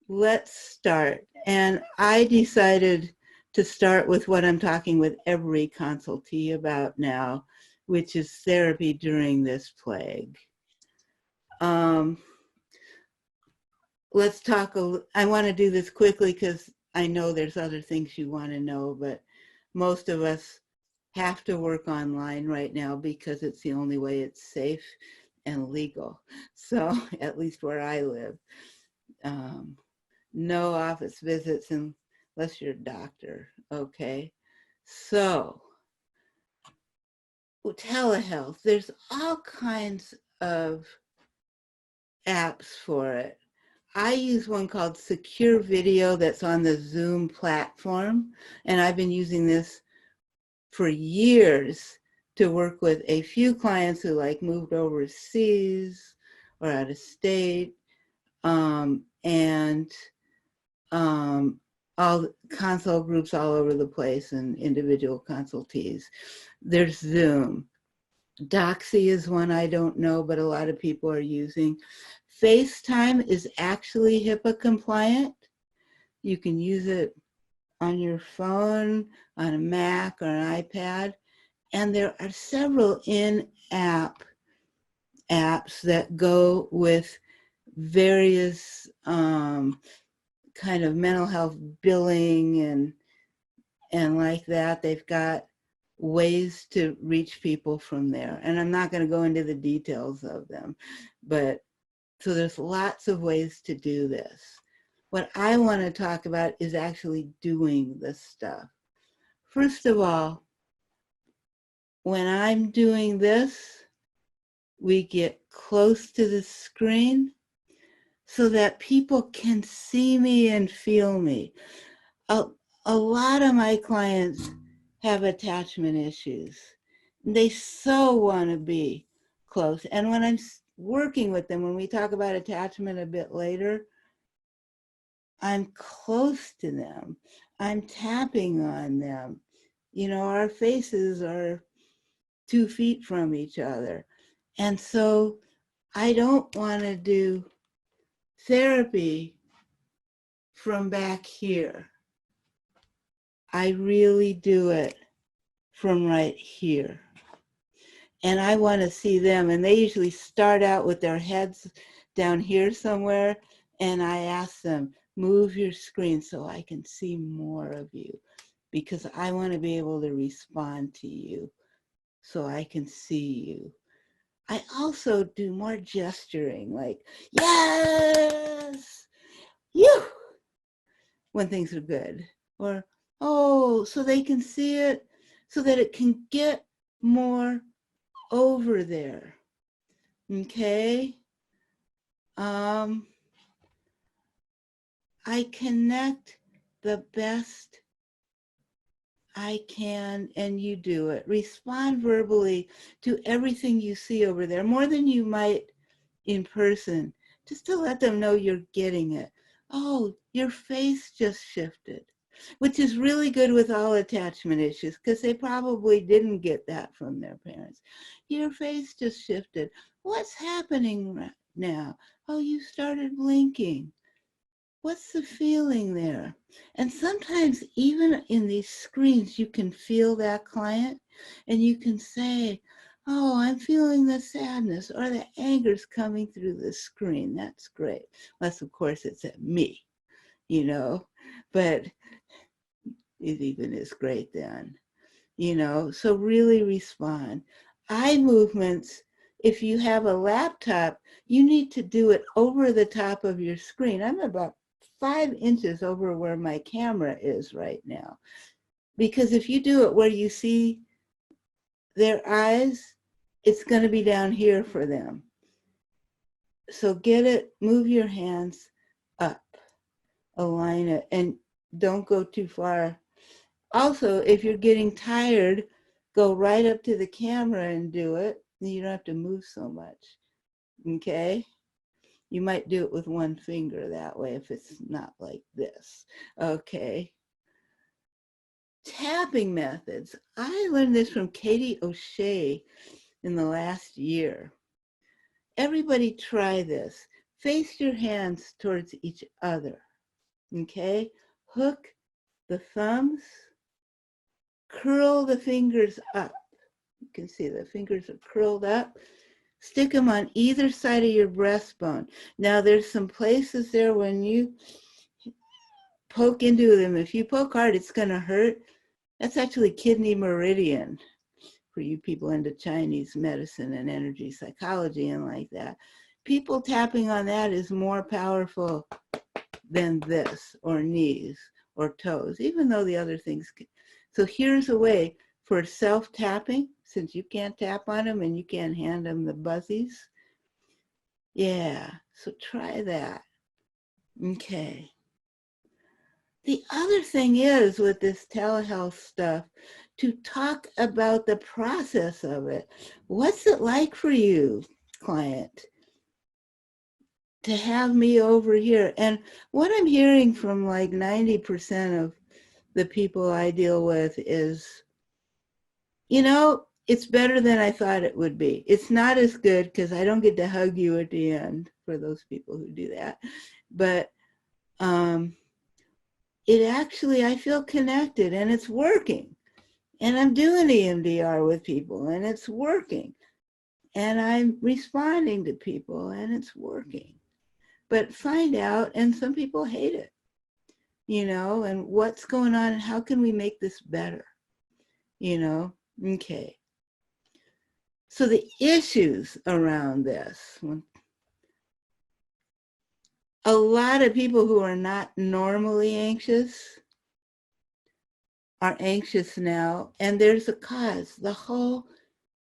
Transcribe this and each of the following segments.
let's start. And I decided to start with what I'm talking with every consultee about now, which is therapy during this plague. Um, let's talk, I want to do this quickly because I know there's other things you want to know, but most of us have to work online right now because it's the only way it's safe and legal. So at least where I live, no office visits unless you're a doctor, okay? So telehealth, there's all kinds of apps for it. I use one called Secure Video that's on the Zoom platform, and I've been using this for years to work with a few clients who like moved overseas or out of state, and all consult groups all over the place and individual consultees. There's Zoom. Doxy is one I don't know, but a lot of people are using. FaceTime is actually HIPAA compliant. You can use it on your phone, on a Mac or an iPad. And there are several in-app apps that go with various kind of mental health billing and like that. They've got ways to reach people from there. And I'm not going to go into the details of them, but so there's lots of ways to do this. What I want to talk about is actually doing this stuff. First of all, when I'm doing this, we get close to the screen so that people can see me and feel me. A lot of my clients have attachment issues. They so want to be close. And when I'm working with them, when we talk about attachment a bit later, I'm close to them. I'm tapping on them. You know, our faces are 2 feet from each other. And so I don't want to do therapy from back here. I really do it from right here. And I want to see them. And they usually start out with their heads down here somewhere. And I ask them, move your screen so I can see more of you, because I want to be able to respond to you so I can see you. I also do more gesturing, like, yes, you, when things are good. Or, oh, so they can see it, so that it can get more over there, okay? I connect the best I can, and you do it. Respond verbally to everything you see over there, more than you might in person, just to let them know you're getting it. Oh, your face just shifted, which is really good with all attachment issues because they probably didn't get that from their parents. Your face just shifted. What's happening right now? Oh, you started blinking. What's the feeling there? And sometimes even in these screens, you can feel that client and you can say, oh, I'm feeling the sadness or the anger's coming through the screen. That's great. Unless, of course, it's at me, you know, but it even is great then, you know, so really respond. Eye movements, if you have a laptop, you need to do it over the top of your screen. I'm about 5 inches over where my camera is right now. Because if you do it where you see their eyes, it's going to be down here for them. So get it, move your hands up, align it, and don't go too far. Also, if you're getting tired, go right up to the camera and do it. You don't have to move so much, okay? You might do it with one finger that way if it's not like this, okay? Tapping methods. I learned this from Katie O'Shea in the last year. Everybody try this. Face your hands towards each other. Okay? Hook the thumbs, curl the fingers up. You can see the fingers are curled up. Stick them on either side of your breastbone. Now there's some places there when you poke into them, if you poke hard, it's gonna hurt. That's actually kidney meridian for you people into Chinese medicine and energy psychology and like that. People tapping on that is more powerful than this, or knees, or toes, even though the other things can. So here's a way for self-tapping, since you can't tap on them and you can't hand them the buzzies. Yeah, so try that. Okay. The other thing is with this telehealth stuff, to talk about the process of it. What's it like for you, client, to have me over here? And what I'm hearing from like 90% of the people I deal with is, you know, it's better than I thought it would be. It's not as good because I don't get to hug you at the end for those people who do that. But it actually, I feel connected and it's working. And I'm doing EMDR with people and it's working. And I'm responding to people and it's working. But find out, and some people hate it, you know, and what's going on and how can we make this better, you know? Okay. So the issues around this, a lot of people who are not normally anxious are anxious now, and there's a cause. The whole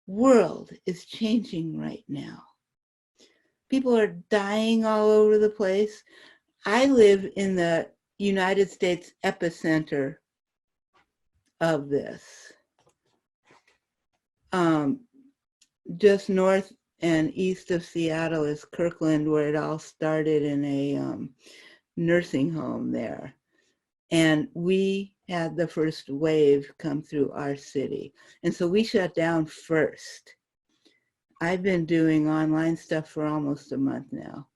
world is changing right now. People are dying all over the place. I live in the United States epicenter of this. Just north and east of Seattle is Kirkland, where it all started in a nursing home there. And we had the first wave come through our city. And so we shut down first. I've been doing online stuff for almost a month now.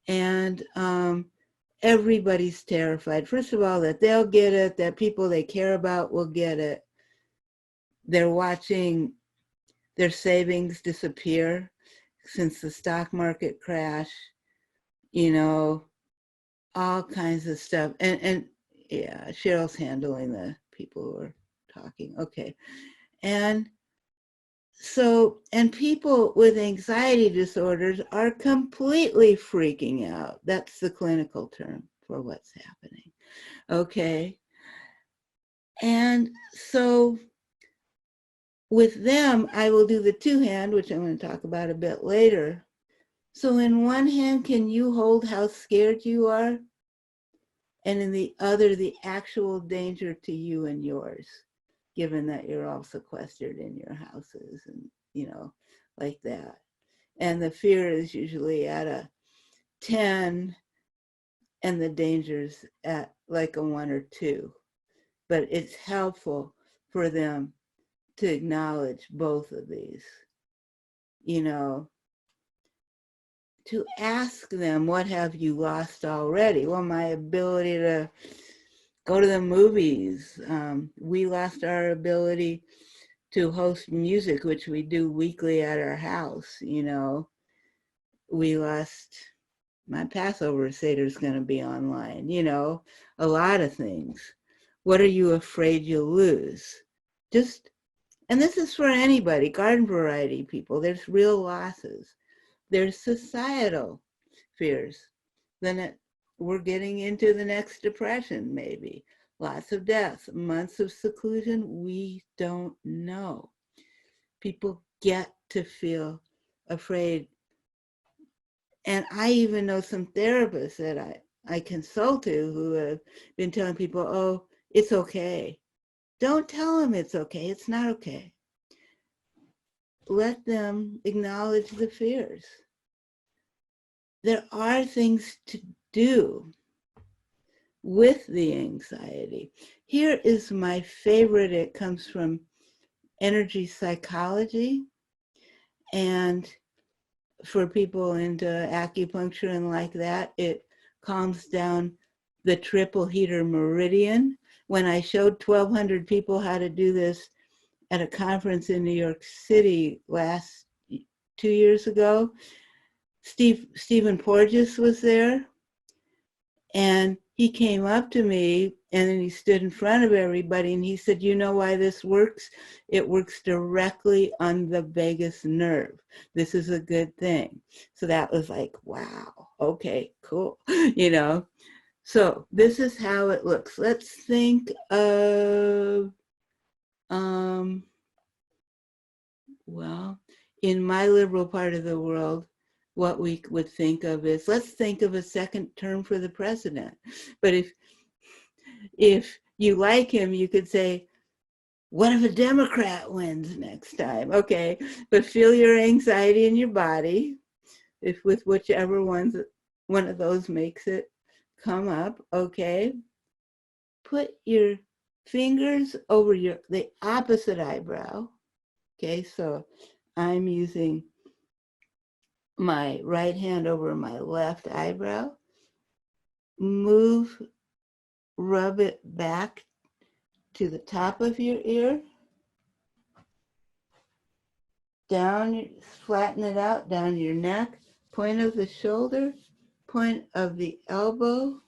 And everybody's terrified. First of all, that they'll get it, that people they care about will get it. They're watching their savings disappear since the stock market crash, you know, all kinds of stuff. And yeah, Cheryl's handling the people who are talking. Okay. And so, and people with anxiety disorders are completely freaking out. That's the clinical term for what's happening. Okay. And so with them, I will do the two hand, which I'm going to talk about a bit later. So in one hand, can you hold how scared you are? And in the other, the actual danger to you and yours, given that you're all sequestered in your houses and, you know, like that. And the fear is usually at a 10 and the danger's at like a 1 or 2. But it's helpful for them to acknowledge both of these, you know, to ask them, what have you lost already? Well, my ability to go to the movies. We lost our ability to host music, which we do weekly at our house, you know. We lost, my Passover Seder is going to be online, you know, a lot of things. What are you afraid you'll lose? Just, and this is for anybody, garden variety people, there's real losses. There's societal fears. Then we're getting into the next depression, maybe. Lots of deaths, months of seclusion, we don't know. People get to feel afraid. And I even know some therapists that I consult to who have been telling people, oh, it's okay. Don't tell them it's okay. It's not okay. Let them acknowledge the fears. There are things to do with the anxiety. Here is my favorite. It comes from energy psychology, and for people into acupuncture and like that, it calms down the triple heater meridian. When I showed 1,200 people how to do this at a conference in New York City 2 years ago, Stephen Porges was there, and he came up to me and then he stood in front of everybody and he said, "You know why this works? It works directly on the vagus nerve. This is a good thing." So that was like, wow, okay, cool, you know. So this is how it looks. Let's think of, well, in my liberal part of the world, what we would think of is, let's think of a second term for the president. But if you like him, you could say, what if a Democrat wins next time? Okay, but feel your anxiety in your body, if with whichever one of those makes it come up, okay? Put your fingers over the opposite eyebrow, okay? So I'm using my right hand over my left eyebrow. Rub it back to the top of your ear. Flatten it out, down your neck, point of the shoulder, point of the elbow,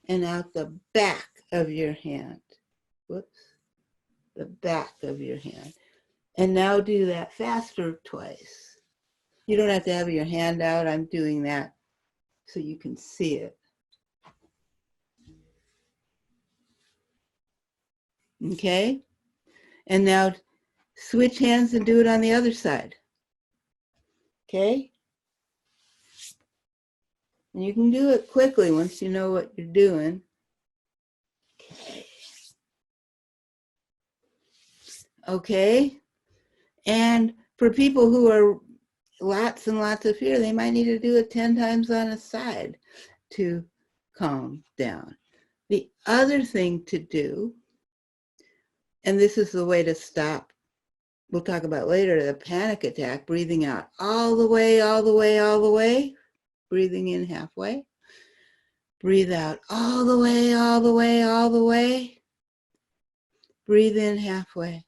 and out the back of your hand. Whoops, the back of your hand. And now do that faster twice. You don't have to have your hand out. I'm doing that so you can see it. Okay? And now switch hands and do it on the other side. Okay? And you can do it quickly once you know what you're doing. Okay. Okay? And for people who are lots and lots of fear, they might need to do it 10 times on a side to calm down. The other thing to do, and this is the way to stop, we'll talk about later, the panic attack, breathing out all the way, all the way, all the way, breathing in halfway. Breathe out all the way, all the way, all the way. Breathe in halfway.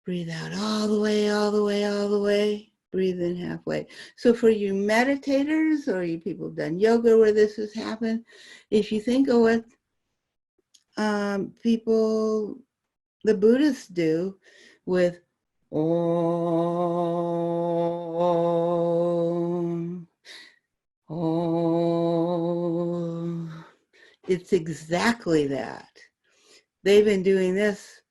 Breathe out all the way, all the way, all the way. Breathe in halfway. So for you meditators or you people who've done yoga where this has happened, if you think of what people, the Buddhists do with Om, Om, it's exactly that. They've been doing this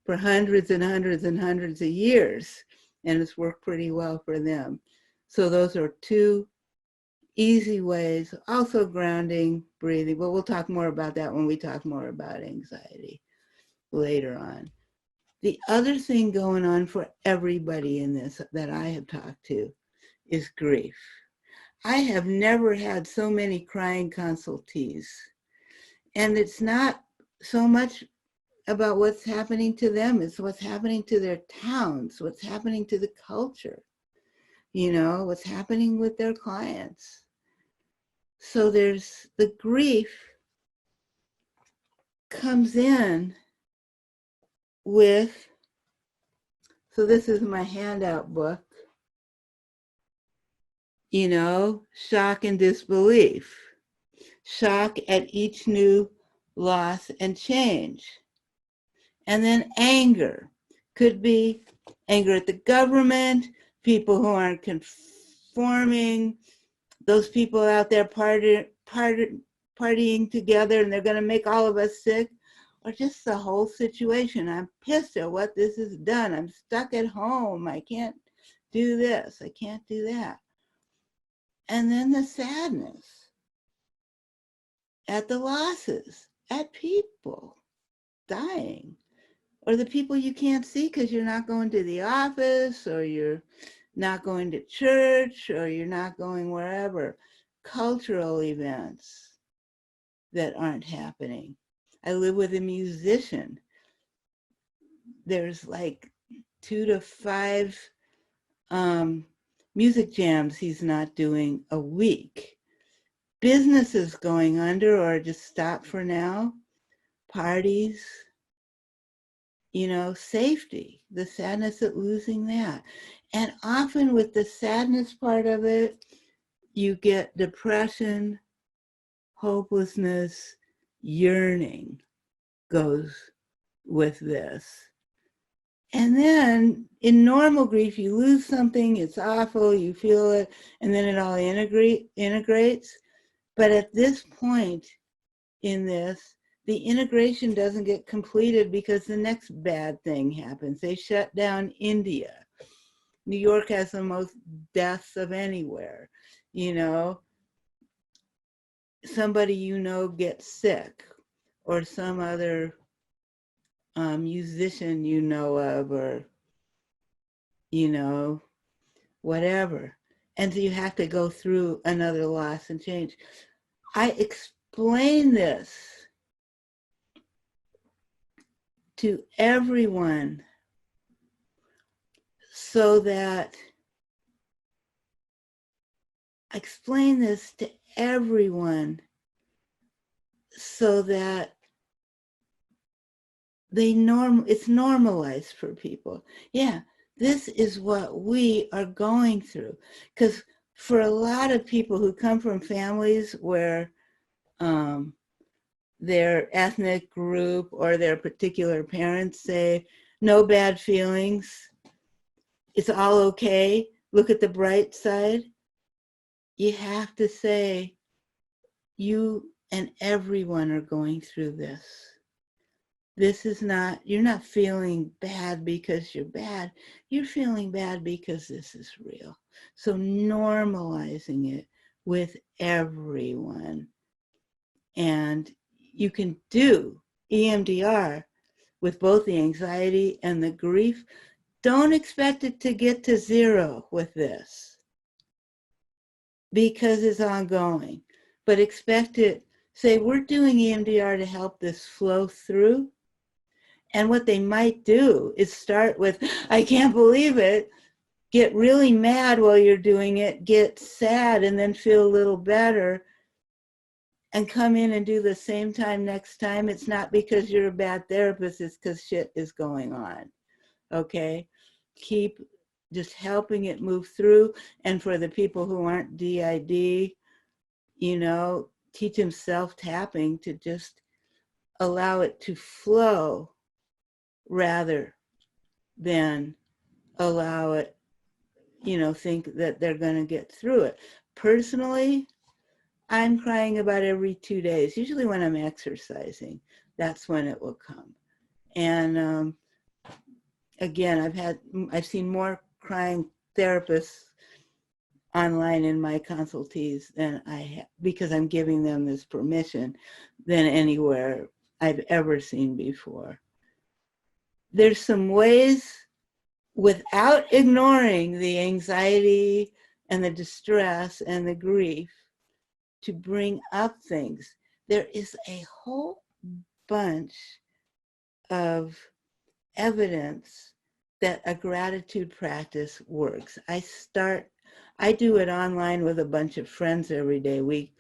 for hundreds and hundreds and hundreds of years, and it's worked pretty well for them. So those are two easy ways, also grounding, breathing, but we'll talk more about that when we talk more about anxiety later on. The other thing going on for everybody in this that I have talked to is grief. I have never had so many crying consultees, and it's not so much about what's happening to them, it's what's happening to their towns, what's happening to the culture, you know, what's happening with their clients. So there's the grief comes in with, so this is my handout book, you know, shock and disbelief, shock at each new loss and change. And then anger could be anger at the government, people who aren't conforming, those people out there partying together and they're going to make all of us sick, or just the whole situation. I'm pissed at what this has done. I'm stuck at home. I can't do this. I can't do that. And then the sadness at the losses, at people dying, or the people you can't see because you're not going to the office, or you're not going to church, or you're not going wherever. Cultural events that aren't happening. I live with a musician. There's like 2 to 5 music jams he's not doing a week businesses going under or just stop for now, parties, you know, safety, the sadness at losing that. And often with the sadness part of it, you get depression, hopelessness, yearning goes with this. And then in normal grief, you lose something, it's awful, you feel it, and then it all integrates. But at this point in this, the integration doesn't get completed because the next bad thing happens. They shut down India. New York has the most deaths of anywhere. You know, somebody you know gets sick, or some other musician you know of, or, you know, whatever. And so you have to go through another loss and change. I explain this to everyone so that I explain this to everyone so that it's normalized for people. Yeah, this is what we are going through. Because for a lot of people who come from families where their ethnic group or their particular parents say, no bad feelings, it's all okay, look at the bright side, you have to say, you and everyone are going through this. This is not, you're not feeling bad because you're bad. You're feeling bad because this is real. So normalizing it with everyone. And you can do EMDR with both the anxiety and the grief. Don't expect it to get to zero with this because it's ongoing. But expect it, say, we're doing EMDR to help this flow through. And what they might do is start with, I can't believe it, get really mad while you're doing it, get sad, and then feel a little better, and come in and do the same time next time. It's not because you're a bad therapist, it's because shit is going on, okay? Keep just helping it move through. And for the people who aren't DID, you know, teach them self-tapping to just allow it to flow rather than allow it, you know, think that they're going to get through it. Personally, I'm crying about every 2 days. Usually when I'm exercising, that's when it will come. And again, I've seen more crying therapists online in my consultees than I have, because I'm giving them this permission, than anywhere I've ever seen before. There's some ways, without ignoring the anxiety and the distress and the grief, to bring up things. There is a whole bunch of evidence that a gratitude practice works. I do it online with a bunch of friends every day. We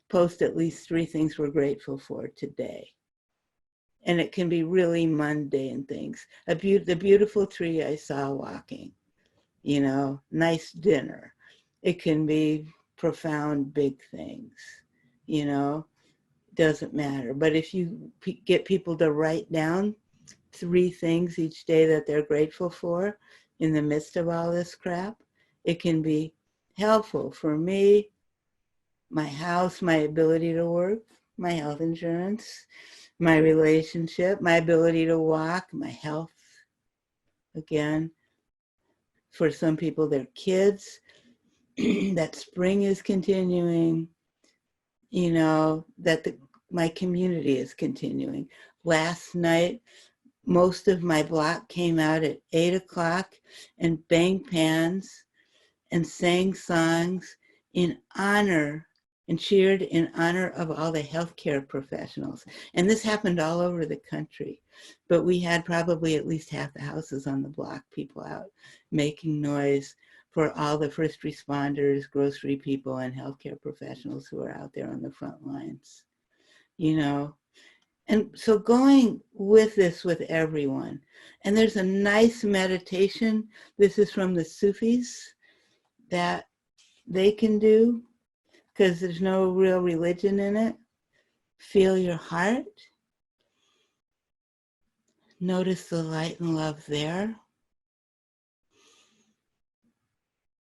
post at least 3 things we're grateful for today. And it can be really mundane things. The beautiful tree I saw walking, you know, nice dinner. It can be profound big things, you know, doesn't matter. But if you get people to write down 3 things each day that they're grateful for in the midst of all this crap, it can be helpful. For me, my house, my ability to work, my health insurance, my relationship, my ability to walk, my health. Again, for some people, their kids, that spring is continuing, you know, that my community is continuing. Last night, most of my block came out at 8 o'clock and banged pans and sang songs in honor and cheered in honor of all the healthcare professionals. And this happened all over the country. But we had probably at least half the houses on the block, people out making noise. for all the first responders, grocery people, and healthcare professionals who are out there on the front lines, you know. And so going with this with everyone. And there's a nice meditation. This is from the Sufis that they can do because there's no real religion in it. Feel your heart. Notice the light and love there.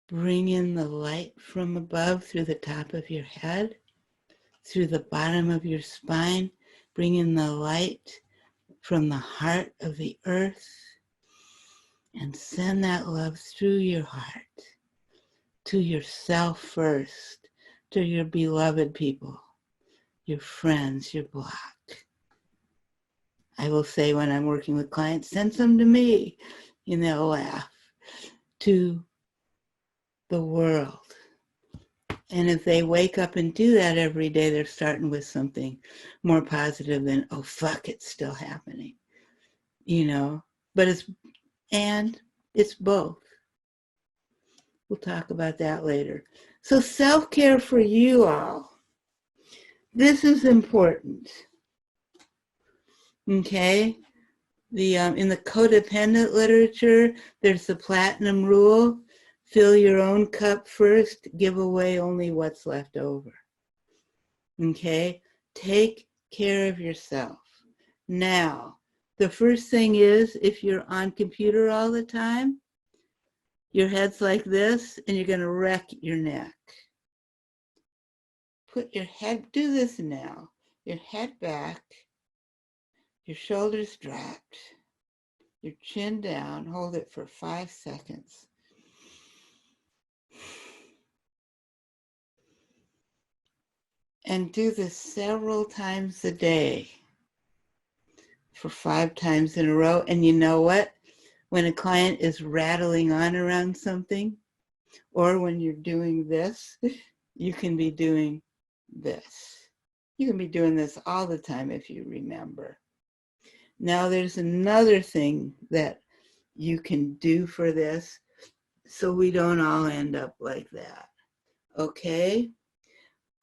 Bring in the light from above through the top of your head, through the bottom of your spine. Bring in the light from the heart of the earth and send that love through your heart to yourself first, to your beloved people, your friends, your block. I will say when I'm working with clients, send some to me, and they'll laugh. To the world. And if they wake up and do that every day, they're starting with something more positive than, oh, fuck, it's still happening, you know. But it's both. We'll talk about that later. So self-care for you all. This is important. Okay? In the codependent literature, there's the platinum rule. Fill your own cup first, give away only what's left over. Okay? Take care of yourself. Now, the first thing is, if you're on computer all the time, your head's like this, and you're going to wreck your neck. Put your head, do this now. Your head back, your shoulders dropped, your chin down, hold it for 5 seconds. And do this several times a day for 5 times in a row. And you know what? When a client is rattling on around something, or when you're doing this, you can be doing this. You can be doing this all the time if you remember. Now there's another thing that you can do for this so we don't all end up like that. Okay?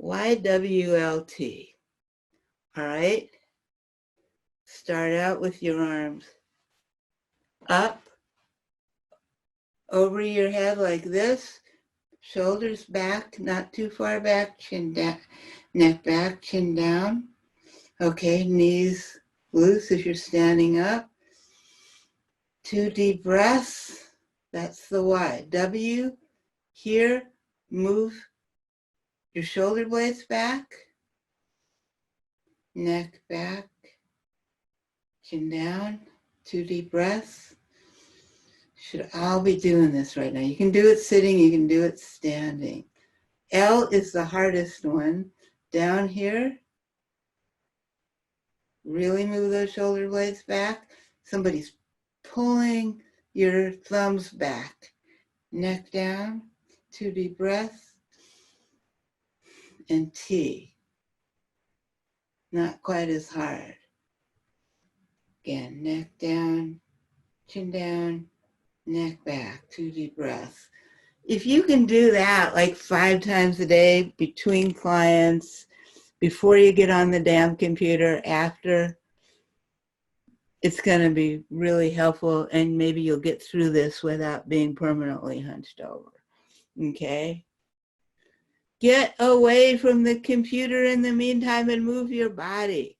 YWLT. All right? Start out with your arms up over your head like this, shoulders back, not too far back, chin down, neck back, chin down. Okay, knees loose if you're standing up. 2 deep breaths. That's the Y. W. Here, move your shoulder blades back, neck back, chin down. 2 deep breaths. Should all be doing this right now. You can do it sitting, you can do it standing. L is the hardest one. Down here, really move those shoulder blades back. Somebody's pulling your thumbs back. Neck down, 2 deep breaths. And T. Not quite as hard. Again, neck down, chin down, neck back, 2 deep breaths. If you can do that like 5 times a day between clients, before you get on the damn computer, after, it's going to be really helpful, and maybe you'll get through this without being permanently hunched over. Okay? Get away from the computer in the meantime and move your body.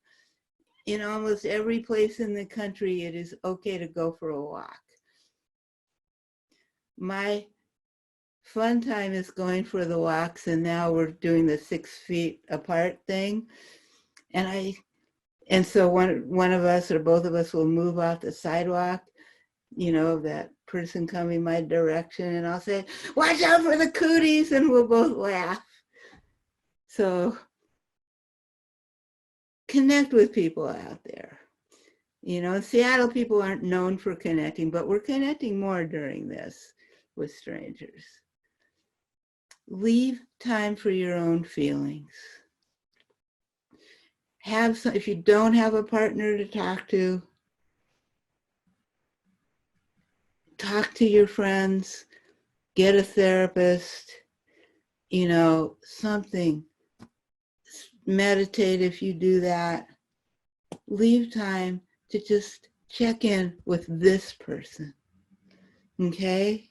In almost every place in the country, it is okay to go for a walk. My fun time is going for the walks, and now we're doing the 6 feet apart thing. And so one of us or both of us will move off the sidewalk, you know, that person coming my direction, and I'll say, watch out for the cooties, and we'll both laugh. So connect with people out there. You know, in Seattle, people aren't known for connecting, but we're connecting more during this with strangers. Leave time for your own feelings. If you don't have a partner to talk to your friends, get a therapist, you know, something. Meditate if you do that. Leave time to just check in with this person, okay?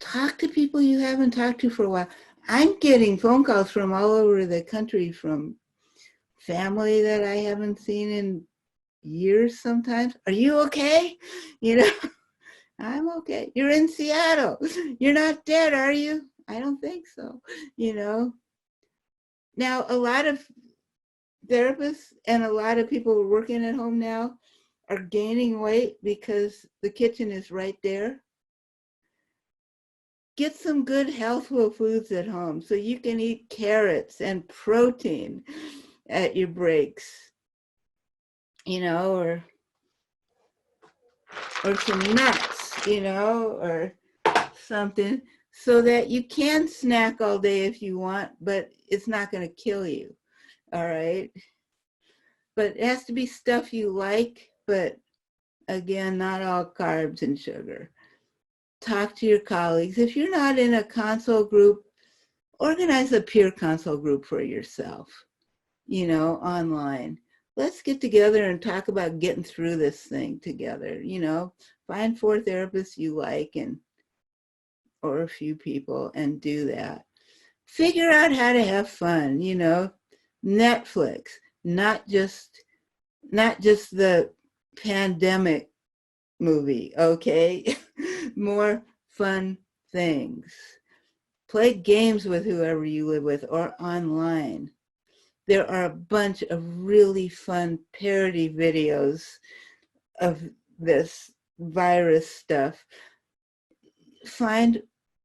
Talk to people you haven't talked to for a while. I'm getting phone calls from all over the country from family that I haven't seen in years sometimes. Are you okay? You know, I'm okay. You're in Seattle. You're not dead, are you? I don't think so, you know. Now, a lot of therapists and a lot of people working at home now are gaining weight because the kitchen is right there. Get some good healthful foods at home so you can eat carrots and protein at your breaks, you know, or some nuts, you know, or something, so that you can snack all day if you want, but it's not going to kill you. All right. But it has to be stuff you like, but again, not all carbs and sugar. Talk to your colleagues. If you're not in a consult group, organize a peer consult group for yourself, you know, online. Let's get together and talk about getting through this thing together, you know. Find 4 therapists you like and or a few people and do that. Figure out how to have fun, you know. Netflix, not just the pandemic movie, okay? More fun things. Play games with whoever you live with or online. There are a bunch of really fun parody videos of this virus stuff. Find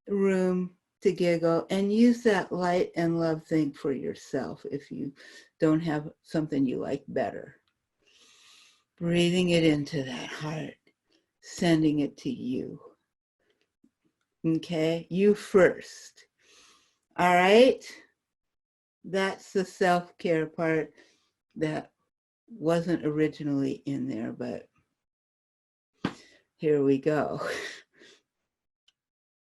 room to giggle and use that light and love thing for yourself if you don't have something you like better. Breathing it into that heart, sending it to you. Okay, you first. All right, that's the self-care part that wasn't originally in there, but here we go.